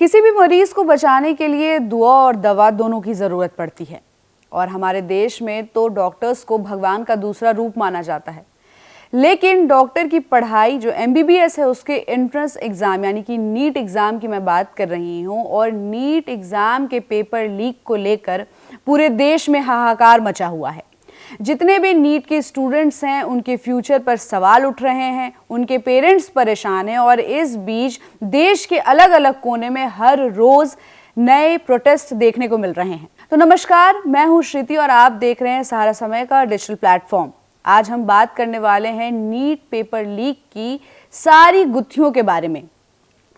किसी भी मरीज को बचाने के लिए दुआ और दवा दोनों की ज़रूरत पड़ती है और हमारे देश में तो डॉक्टर्स को भगवान का दूसरा रूप माना जाता है। लेकिन डॉक्टर की पढ़ाई जो MBBS है उसके एंट्रेंस एग्ज़ाम यानी कि नीट एग्ज़ाम की मैं बात कर रही हूँ और नीट एग्ज़ाम के पेपर लीक को लेकर पूरे देश में हाहाकार मचा हुआ है। जितने भी नीट के स्टूडेंट्स हैं उनके फ्यूचर पर सवाल उठ रहे हैं, उनके पेरेंट्स परेशान हैं और इस बीच देश के अलग अलग कोने में हर रोज नए प्रोटेस्ट देखने को मिल रहे हैं। तो नमस्कार, मैं हूं श्रुति और आप देख रहे हैं सहारा समय का डिजिटल प्लेटफॉर्म। आज हम बात करने वाले हैं नीट पेपर लीक की सारी गुत्थियों के बारे में।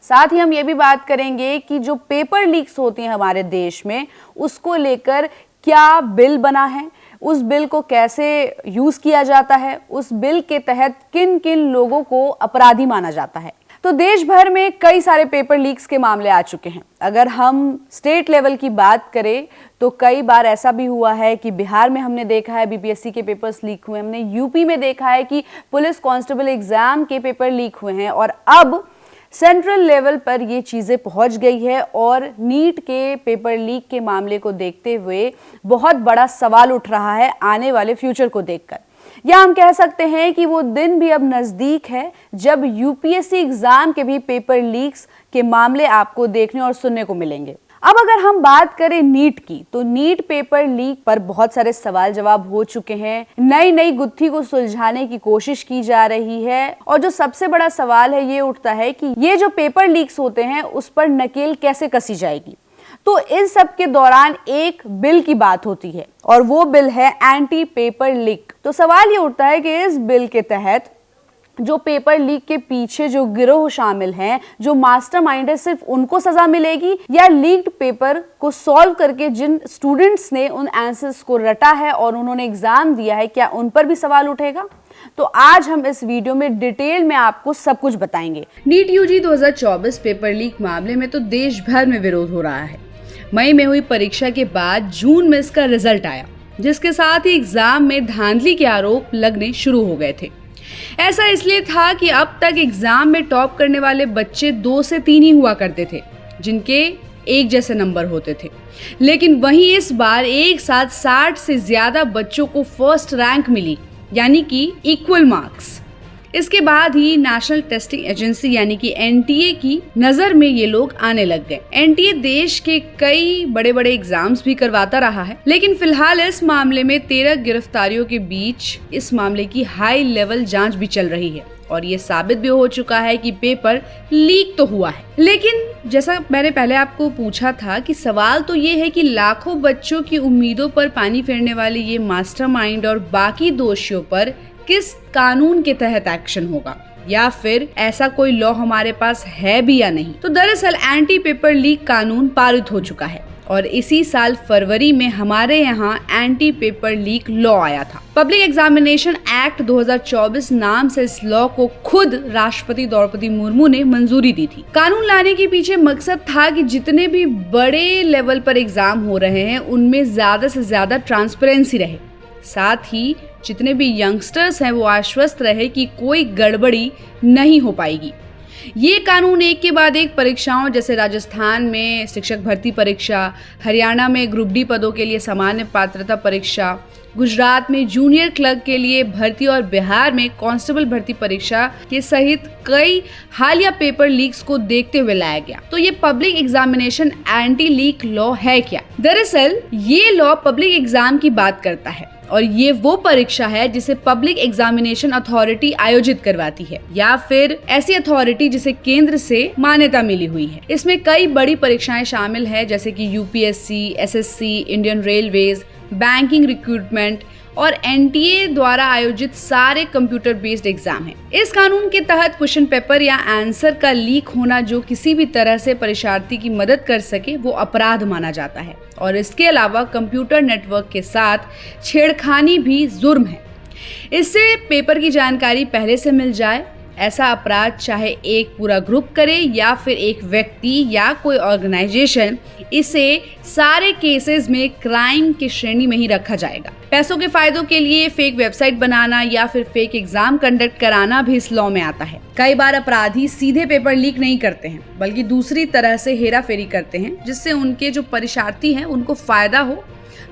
साथ ही हम ये भी बात करेंगे कि जो पेपर लीक्स होती हैं हमारे देश में उसको लेकर क्या बिल बना है, उस बिल को कैसे यूज किया जाता है, उस बिल के तहत किन किन लोगों को अपराधी माना जाता है। तो देश भर में कई सारे पेपर लीक्स के मामले आ चुके हैं। अगर हम स्टेट लेवल की बात करें तो कई बार ऐसा भी हुआ है कि बिहार में हमने देखा है BPSC के पेपर्स लीक हुए, हमने यूपी में देखा है कि पुलिस कांस्टेबल एग्जाम के पेपर लीक हुए हैं और अब सेंट्रल लेवल पर ये चीज़ें पहुंच गई है और नीट के पेपर लीक के मामले को देखते हुए बहुत बड़ा सवाल उठ रहा है आने वाले फ्यूचर को देखकर। या हम कह सकते हैं कि वो दिन भी अब नज़दीक है जब UPSC एग्ज़ाम के भी पेपर लीक्स के मामले आपको देखने और सुनने को मिलेंगे। अब अगर हम बात करें नीट की, तो नीट पेपर लीक पर बहुत सारे सवाल जवाब हो चुके हैं, नई नई गुत्थी को सुलझाने की कोशिश की जा रही है और जो सबसे बड़ा सवाल है ये उठता है कि ये जो पेपर लीक्स होते हैं उस पर नकेल कैसे कसी जाएगी। तो इस सब के दौरान एक बिल की बात होती है और वो बिल है एंटी पेपर लीक। तो सवाल ये उठता है कि इस बिल के तहत जो पेपर लीक के पीछे जो गिरोह शामिल हैं, जो मास्टरमाइंड है, सिर्फ उनको सजा मिलेगी या लीक्ड पेपर को सॉल्व करके जिन स्टूडेंट्स ने उन आंसर्स को रटा है और उन्होंने एग्जाम दिया है, क्या उन पर भी सवाल उठेगा? तो आज हम इस वीडियो में डिटेल में आपको सब कुछ बताएंगे। नीट UG 2024 पेपर लीक मामले में तो देश भर में विरोध हो रहा है। मई में हुई परीक्षा के बाद जून में इसका रिजल्ट आया, जिसके साथ ही एग्जाम में धांधली के आरोप लगने शुरू हो गए थे। ऐसा इसलिए था कि अब तक एग्जाम में टॉप करने वाले बच्चे 2 से 3 ही हुआ करते थे, जिनके एक जैसे नंबर होते थे। लेकिन वहीं इस बार एक साथ 60 से ज्यादा बच्चों को फर्स्ट रैंक मिली, यानी कि इक्वल मार्क्स। इसके बाद ही नेशनल टेस्टिंग एजेंसी यानी कि NTA की नजर में ये लोग आने लग गए। NTA देश के कई बड़े बड़े एग्जाम्स भी करवाता रहा है, लेकिन फिलहाल इस मामले में 13 गिरफ्तारियों के बीच इस मामले की हाई लेवल जांच भी चल रही है और ये साबित भी हो चुका है कि पेपर लीक तो हुआ है। लेकिन जैसा मैंने पहले आपको पूछा था कि सवाल तो ये है कि लाखों बच्चों की उम्मीदों पर पानी फेरने वाले ये मास्टरमाइंड और बाकी दोषियों पर किस कानून के तहत एक्शन होगा, या फिर ऐसा कोई लॉ हमारे पास है भी या नहीं। तो दरअसल एंटी पेपर लीक कानून पारित हो चुका है और इसी साल फरवरी में हमारे यहाँ एंटी पेपर लीक लॉ आया था। पब्लिक एग्जामिनेशन एक्ट 2024 नाम से इस लॉ को खुद राष्ट्रपति द्रौपदी मुर्मू ने मंजूरी दी थी। कानून लाने के पीछे मकसद था कि जितने भी बड़े लेवल पर एग्जाम हो रहे हैं उनमें ज्यादा से ज्यादा ट्रांसपेरेंसी रहे, साथ ही जितने भी यंगस्टर्स हैं वो आश्वस्त रहे कि कोई गड़बड़ी नहीं हो पाएगी। ये कानून एक के बाद एक परीक्षाओं जैसे राजस्थान में शिक्षक भर्ती परीक्षा, हरियाणा में ग्रुप D पदों के लिए सामान्य पात्रता परीक्षा, गुजरात में जूनियर क्लर्क के लिए भर्ती और बिहार में कांस्टेबल भर्ती परीक्षा के सहित कई हालिया पेपर लीक्स को देखते हुए लाया गया। तो ये public examination anti leak law है क्या? दरअसल ये लॉ पब्लिक एग्जाम की बात करता है और ये वो परीक्षा है जिसे पब्लिक एग्जामिनेशन अथॉरिटी आयोजित करवाती है या फिर ऐसी अथॉरिटी जिसे केंद्र से मान्यता मिली हुई है। इसमें कई बड़ी परीक्षाएं शामिल है जैसे कि UPSC, SSC, Indian railways, banking recruitment और NTA द्वारा आयोजित सारे कंप्यूटर बेस्ड एग्जाम हैं। इस कानून के तहत क्वेश्चन पेपर या आंसर का लीक होना जो किसी भी तरह से परीक्षार्थी की मदद कर सके वो अपराध माना जाता है और इसके अलावा कंप्यूटर नेटवर्क के साथ छेड़खानी भी जुर्म है। इससे पेपर की जानकारी पहले से मिल जाए ऐसा अपराध चाहे एक पूरा ग्रुप करे या फिर एक व्यक्ति या कोई ऑर्गेनाइजेशन, इसे सारे केसेस में क्राइम की श्रेणी में ही रखा जाएगा। पैसों के फायदों के लिए फेक वेबसाइट बनाना या फिर फेक एग्जाम कंडक्ट कराना भी इस लॉ में आता है। कई बार अपराधी सीधे पेपर लीक नहीं करते हैं, बल्कि दूसरी तरह से हेराफेरी करते हैं, जिससे उनके जो परीक्षार्थी हैं उनको फायदा हो।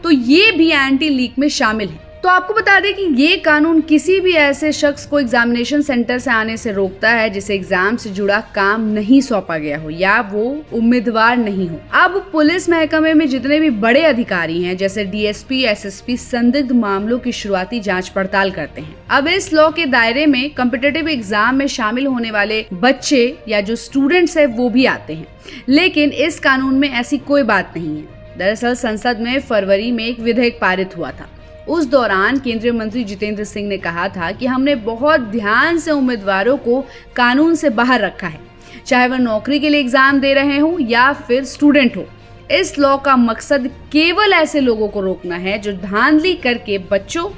तो ये भी एंटी लीक में शामिल है। तो आपको बता दें कि ये कानून किसी भी ऐसे शख्स को एग्जामिनेशन सेंटर से आने से रोकता है जिसे एग्जाम से जुड़ा काम नहीं सौंपा गया हो या वो उम्मीदवार नहीं हो। अब पुलिस महकमे में जितने भी बड़े अधिकारी हैं, जैसे डीएसपी, एसएसपी, संदिग्ध मामलों की शुरुआती जांच पड़ताल करते हैं। अब इस लॉ के दायरे में कॉम्पिटिटिव एग्जाम में शामिल होने वाले बच्चे या जो स्टूडेंट्स है वो भी आते हैं, लेकिन इस कानून में ऐसी कोई बात नहीं है। दरअसल संसद में फरवरी में एक विधेयक पारित हुआ था। उस दौरान केंद्रीय मंत्री जितेंद्र सिंह ने कहा था कि हमने बहुत ध्यान से उम्मीदवारों को कानून से बाहर रखा है, चाहे वह नौकरी के लिए एग्जाम दे रहे हो या फिर स्टूडेंट हो। इस लॉ का मकसद केवल ऐसे लोगों को रोकना है जो धांधली करके बच्चों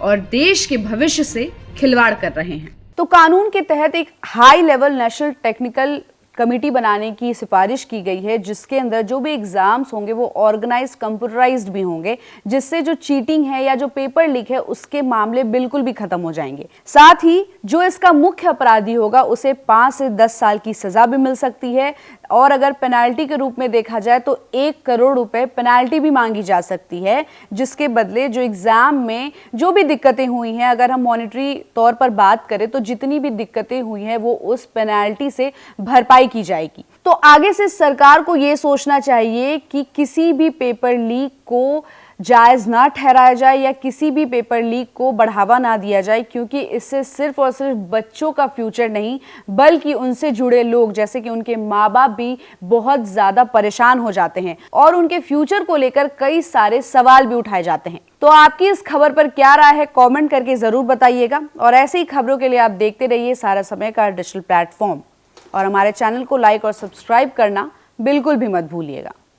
और देश के भविष्य से खिलवाड़ कर रहे हैं। तो कानून के तहत एक high level national technical committee बनाने की सिफारिश की गई है, जिसके अंदर जो भी एग्जाम्स होंगे वो ऑर्गेनाइज्ड, कंप्यूटराइज्ड भी होंगे, जिससे जो चीटिंग है या जो पेपर लीक है उसके मामले बिल्कुल भी खत्म हो जाएंगे। साथ ही जो इसका मुख्य अपराधी होगा उसे 5 से 10 साल की सजा भी मिल सकती है, और अगर पेनाल्टी के रूप में देखा जाए तो 1 करोड़ रुपए पेनाल्टी भी मांगी जा सकती है, जिसके बदले जो एग्जाम में जो भी दिक्कतें हुई हैं, अगर हम मॉनिटरी तौर पर बात करें तो जितनी भी दिक्कतें हुई हैं वो उस पेनाल्टी से भरपाई की जाएगी। तो आगे से सरकार को यह सोचना चाहिए कि किसी भी पेपर लीक को जायज ना ठहराया जाए या किसी भी पेपर लीक को बढ़ावा ना दिया जाए, क्योंकि इससे सिर्फ और सिर्फ बच्चों का फ्यूचर नहीं बल्कि उनसे जुड़े लोग जैसे कि उनके माँ बाप भी बहुत ज्यादा परेशान हो जाते हैं और उनके फ्यूचर को लेकर कई सारे सवाल भी उठाए जाते हैं। तो आपकी इस खबर पर क्या राय है, कमेंट करके जरूर बताइएगा, और ऐसी ही खबरों के लिए आप देखते रहिए सारा समय का डिजिटल प्लेटफॉर्म, और हमारे चैनल को लाइक और सब्सक्राइब करना बिल्कुल भी मत भूलिएगा।